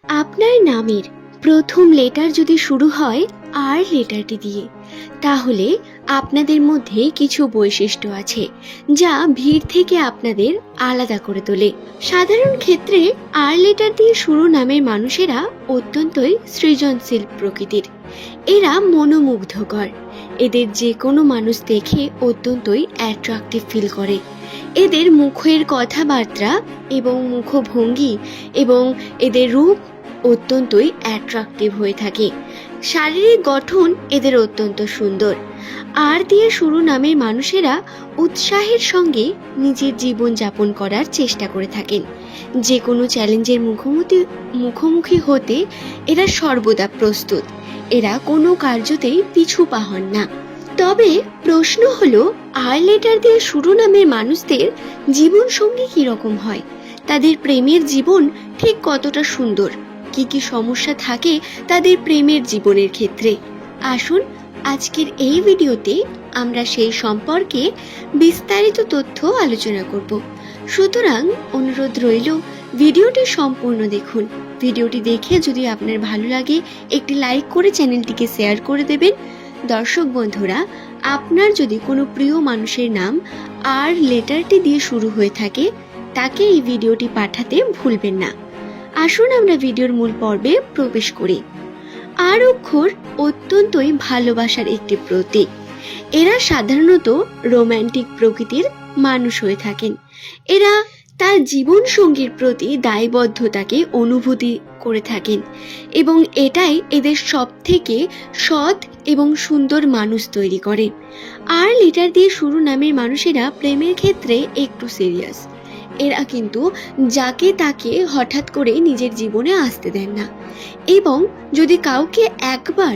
আপনার নামের প্রথম লেটার যদি শুরু হয় আর লেটারটি দিয়ে, তাহলে আপনাদের মধ্যে কিছু বৈশিষ্ট্য আছে যা ভিড় থেকে আপনাদের আলাদা করে তোলে। সাধারণ ক্ষেত্রে আর লেটার দিয়ে শুরু নামের মানুষেরা অত্যন্তই সৃজনশীল প্রকৃতির। এরা মনোমুগ্ধকর। এদের যে কোনো মানুষ দেখে অত্যন্তই অ্যাট্রাকটিভ ফিল করে। এদের মুখের কথাবার্তা এবং মুখভঙ্গি এবং এদের রূপ অত্যন্তই অ্যাট্রাকটিভ হয়ে থাকে। শারীরিক গঠন এদের অত্যন্ত সুন্দর। আর দিয়ে শুরু নামের মানুষেরা উৎসাহের সঙ্গে নিজের জীবন যাপন করার চেষ্টা করে থাকেন। যে কোনো চ্যালেঞ্জের মুখোমুখি হতে এরা সর্বদা প্রস্তুত। এরা কোনো কার্যতেই পিছু পা হন না। তবে প্রশ্ন হলো, আর লেটার দিয়ে শুরু নামের মানুষদের জীবন সঙ্গী কিরকম হয়? তাদের প্রেমের জীবন ঠিক কতটা সুন্দর? কি কি সমস্যা থাকে তাদের প্রেমের জীবনের ক্ষেত্রে? আসুন আজকের এই ভিডিওতে আমরা সেই সম্পর্কে বিস্তারিত তথ্য আলোচনা করব। সুতরাং অনুরোধ রইল, ভিডিওটি সম্পূর্ণ দেখুন। ভিডিওটি দেখে যদি আপনার ভালো লাগে একটি লাইক করে চ্যানেলটিকে শেয়ার করে দেবেন। দর্শক বন্ধুরা, আপনার যদি কোনো প্রিয় মানুষের নাম আর লেটারটি দিয়ে শুরু হয়ে থাকে, তাকে এই ভিডিওটি পাঠাতে ভুলবেন না। আসুন আমরা ভিডিওর মূল পর্বে প্রবেশ করি। আর অক্ষর অত্যন্তই ভালোবাসার একটি প্রতীক। এরা সাধারণত রোম্যান্টিক প্রকৃতির মানুষ হয়ে থাকেন। এরা তার জীবন সঙ্গীর প্রতি দায়বদ্ধতাকে অনুভূতি করে থাকেন এবং এটাই এদের সবথেকে সৎ এবং সুন্দর মানুষ তৈরি করে। আর লেটার দিয়ে শুরু নামের মানুষেরা প্রেমের ক্ষেত্রে একটু সিরিয়াস। এরা কিন্তু যাকে তাকে হঠাৎ করে নিজের জীবনে আসতে দেন না এবং যদি কাউকে একবার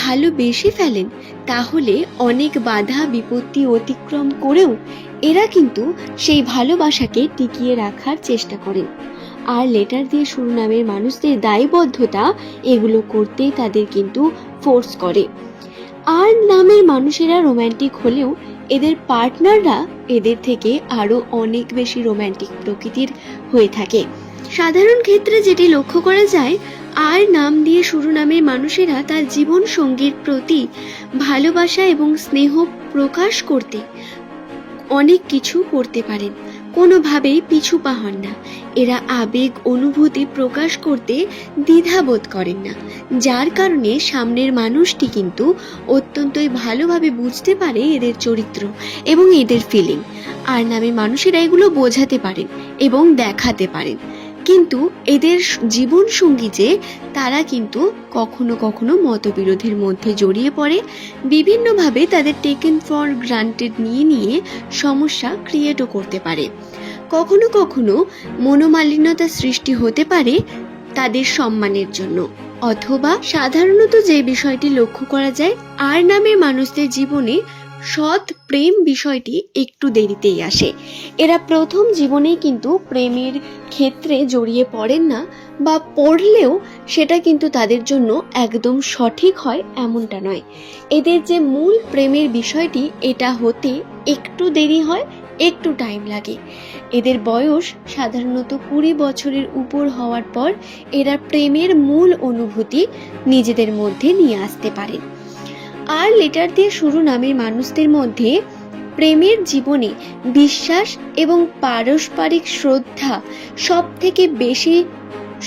ভালোবেসে ফেলেন, তাহলে অনেক বাধা বিপত্তি অতিক্রম করেও এরা কিন্তু সেই ভালোবাসাকে টিকিয়ে রাখার চেষ্টা করেন। আর লেটার দিয়ে শুরু নামের মানুষদের দায়বদ্ধতা এগুলো করতেই তাদের কিন্তু ফোর্স করে। আর নামের মানুষেরা রোম্যান্টিক হলেও এদের পার্টনাররা এদের থেকে আরো অনেক বেশি রোম্যান্টিক প্রকৃতির হয়ে থাকে। সাধারণ ক্ষেত্রে যেটি লক্ষ্য করা যায়, আর নাম দিয়ে শুরু নামের মানুষেরা তার জীবন সঙ্গীর প্রতি ভালোবাসা এবং স্নেহ প্রকাশ করতে অনেক কিছু করতে পারেন, কোনোভাবেই পিছু পা হন না। এরা আবেগ অনুভূতি প্রকাশ করতে দ্বিধাবোধ করেন না, যার কারণে সামনের মানুষটি কিন্তু অত্যন্তই ভালোভাবে বুঝতে পারে এদের চরিত্র এবং এদের ফিলিং। আর নামে মানুষেরা এগুলো বোঝাতে পারেন এবং দেখাতে পারেন। কিন্তু এদের জীবন সঙ্গী যে, তারা কিন্তু কখনো কখনো মতবিরোধের মধ্যে জড়িয়ে পড়ে, বিভিন্নভাবে তাদের টেকেন ফর গ্রান্টেড নিয়ে সমস্যা ক্রিয়েটও করতে পারে। কখনো কখনো মনোমালিন্যতা সৃষ্টি হতে পারে তাদের সম্মানের জন্য। অথবা সাধারণত যে বিষয়টি লক্ষ্য করা যায়, আর নামের মানুষদের জীবনে সৎ প্রেম বিষয়টি একটু দেরিতেই আসে। এরা প্রথম জীবনেই কিন্তু প্রেমের ক্ষেত্রে জড়িয়ে পড়েন না, বা পড়লেও সেটা কিন্তু তাদের জন্য একদম সঠিক হয় এমনটা নয়। এদের যে মূল প্রেমের বিষয়টি, এটা হতে একটু দেরি হয়, একটু টাইম লাগে। এদের বয়স সাধারণত 20 বছরের উপর হওয়ার পর এরা প্রেমের মূল অনুভূতি নিজেদের মধ্যে নিয়ে আসতে পারে। আর লেটার দিয়ে শুরু নামের মানুষদের মধ্যে প্রেমের জীবনে বিশ্বাস এবং পারস্পরিক শ্রদ্ধা সব থেকে বেশি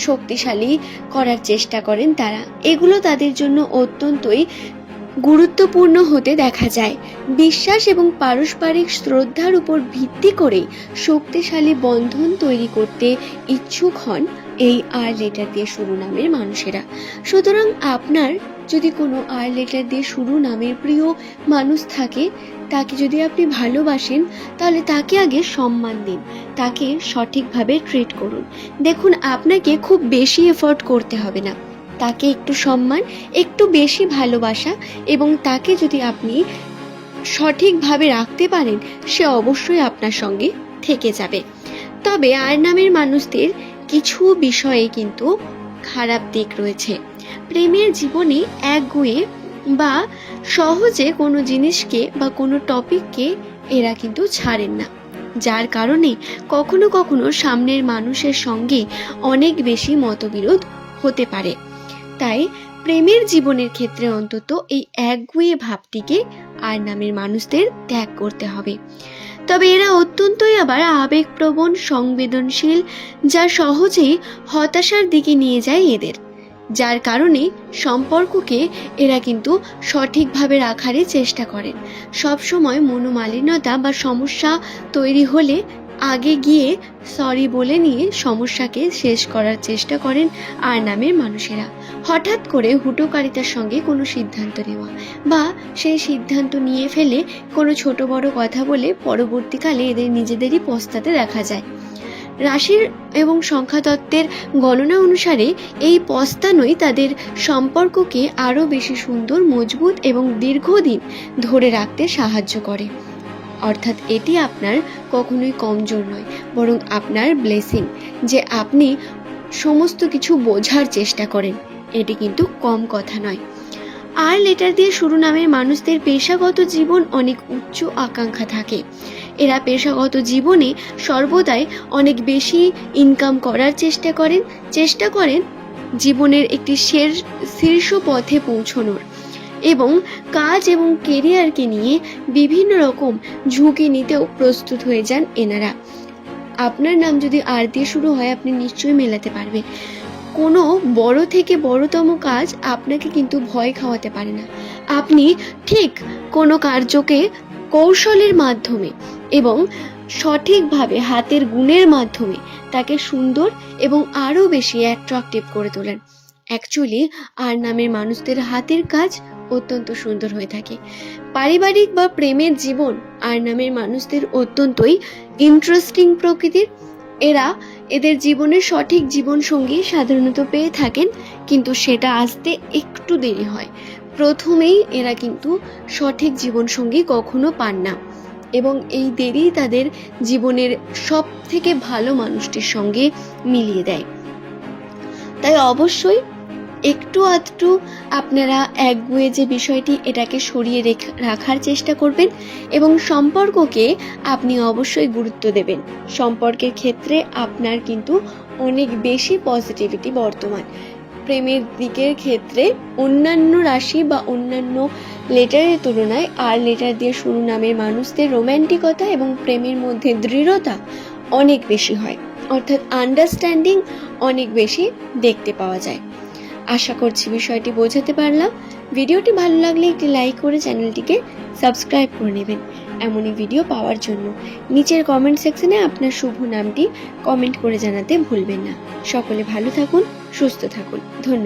শক্তিশালী করার চেষ্টা করেন তারা। এগুলো তাদের জন্য অত্যন্তই গুরুত্বপূর্ণ হতে দেখা যায়। বিশ্বাস এবং পারস্পরিক শ্রদ্ধার উপর ভিত্তি করে শক্তিশালী বন্ধন তৈরি করতে ইচ্ছুক হন এই আর লেটার দিয়ে শুরু নামের মানুষেরা। সুতরাং আপনার যদি কোনো আর লেটার দিয়ে শুরু নামের প্রিয় মানুষ থাকে, তাকে যদি আপনি ভালোবাসেন, তাহলে তাকে আগে সম্মান দিন, তাকে সঠিকভাবে ট্রিট করুন। দেখুন, আপনাকে খুব বেশি এফোর্ট করতে হবে না। তাকে একটু সম্মান, একটু বেশি ভালোবাসা এবং তাকে যদি আপনি সঠিকভাবে রাখতে পারেন, সে অবশ্যই আপনার সঙ্গে থেকে যাবে। তবে আর নামের মানুষদের কিছু বিষয়ে কিন্তু খারাপ দিক রয়েছে। প্রেমের জীবনে একগুঁয়ে বা সহজে কোনো জিনিসকে বা কোনো টপিককে এরা কিন্তু ছাড়েন না, যার কারণে কখনো কখনো সামনের মানুষের সঙ্গে অনেক বেশি মতবিরোধ হতে পারে। তাই প্রেমের জীবনের ক্ষেত্রে অন্তত এই একগুঁয়ে ভাবটিকে আর নামের মানুষদের ত্যাগ করতে হবে। তবে এরা অত্যন্তই আবার আবেগপ্রবণ, সংবেদনশীল, যা সহজেই হতাশার দিকে নিয়ে যায় এদের, যার কারণে সম্পর্ককে এরা কিন্তু সঠিকভাবে রাখারই চেষ্টা করেন। সবসময় মনোমালিন্যতা বা সমস্যা তৈরি হলে আগে গিয়ে সরি বলে নিয়ে সমস্যাকে শেষ করার চেষ্টা করেন আর নামের মানুষেরা। হঠাৎ করে হুটোকারিতার সঙ্গে কোনো সিদ্ধান্ত নেওয়া বা সেই সিদ্ধান্ত নিয়ে ফেলে কোনো ছোট বড় কথা বলে পরবর্তীকালে এদের নিজেদেরই পস্তাতে দেখা যায়। রাশির এবং সংখ্যাতত্ত্বের গণনা অনুসারে এই পস্তানোই তাদের সম্পর্ককে আরও বেশি সুন্দর, মজবুত এবং দীর্ঘদিন ধরে রাখতে সাহায্য করে। অর্থাৎ এটি আপনার কখনোই কমজোর নয়, বরং আপনার ব্লেসিং, যে আপনি সমস্ত কিছু বোঝার চেষ্টা করেন, এটি কিন্তু কম কথা নয়। আর লেটার দিয়ে শুরু নামের মানুষদের পেশাগত জীবন অনেক উচ্চ আকাঙ্ক্ষা থাকে। এরা পেশাগত জীবনে সর্বদাই অনেক বেশি ইনকাম করার চেষ্টা করেন জীবনের একটি শীর্ষ পথে পৌঁছানোর, এবং কাজ এবং কেরিয়ারকে নিয়ে বিভিন্ন রকম ঝুঁকি নিতেও প্রস্তুত হয়ে যান এনারা। আপনার নাম যদি আর দিয়ে শুরু হয়, আপনি নিশ্চয়ই মেলাতে পারবেন। কোনো বড় থেকে বড়তম কাজ আপনাকে কিন্তু ভয় খাওয়াতে পারে না। আপনি ঠিক কোনো কার্যকে কৌশলের মাধ্যমে এবং সঠিকভাবে হাতের গুণের মাধ্যমে তাকে সুন্দর এবং আরও বেশি অ্যাট্রাকটিভ করে তোলেন। অ্যাকচুয়ালি আর নামের মানুষদের হাতের কাজ অত্যন্ত সুন্দর হয়ে থাকে। পারিবারিক বা প্রেমের জীবন আর নামের মানুষদের অত্যন্তই ইন্টারেস্টিং প্রকৃতির। এদের জীবনের সঠিক জীবনসঙ্গী সাধারণত পেয়ে থাকেন, কিন্তু সেটা আসতে একটু দেরি হয়। প্রথমেই এরা কিন্তু সঠিক জীবনসঙ্গী কখনো পান না, এবং এই দেরি তাদের জীবনের সব থেকে ভালো মানুষটির সঙ্গে মিলিয়ে দেয়। তাই অবশ্যই একটু আধটু আপনারা একগুঁয়ে যে বিষয়টি, এটাকে সরিয়ে রাখার চেষ্টা করবেন, এবং সম্পর্ককে আপনি অবশ্যই গুরুত্ব দেবেন। সম্পর্কের ক্ষেত্রে আপনার কিন্তু অনেক বেশি পজিটিভিটি বর্তমান। প্রেমের দিকের ক্ষেত্রে অন্যান্য রাশি বা অন্যান্য লেটারের তুলনায় আর লেটার দিয়ে শুরু নামের মানুষদের রোম্যান্টিকতা এবং প্রেমের মধ্যে দৃঢ়তা অনেক বেশি হয়, অর্থাৎ আন্ডারস্ট্যান্ডিং অনেক বেশি দেখতে পাওয়া যায়। আশা করছি বিষয়টি বোঝাতে পারলাম। ভিডিওটি ভালো লাগলে একটি লাইক করে চ্যানেলটিকে সাবস্ক্রাইব করে নেবেন। এমনই ভিডিও পাওয়ার জন্য নিচের কমেন্ট সেকশনে আপনার শুভ নামটি কমেন্ট করে জানাতে ভুলবেন না। সকলে ভালো থাকুন, সুস্থ থাকুন। ধন্যবাদ।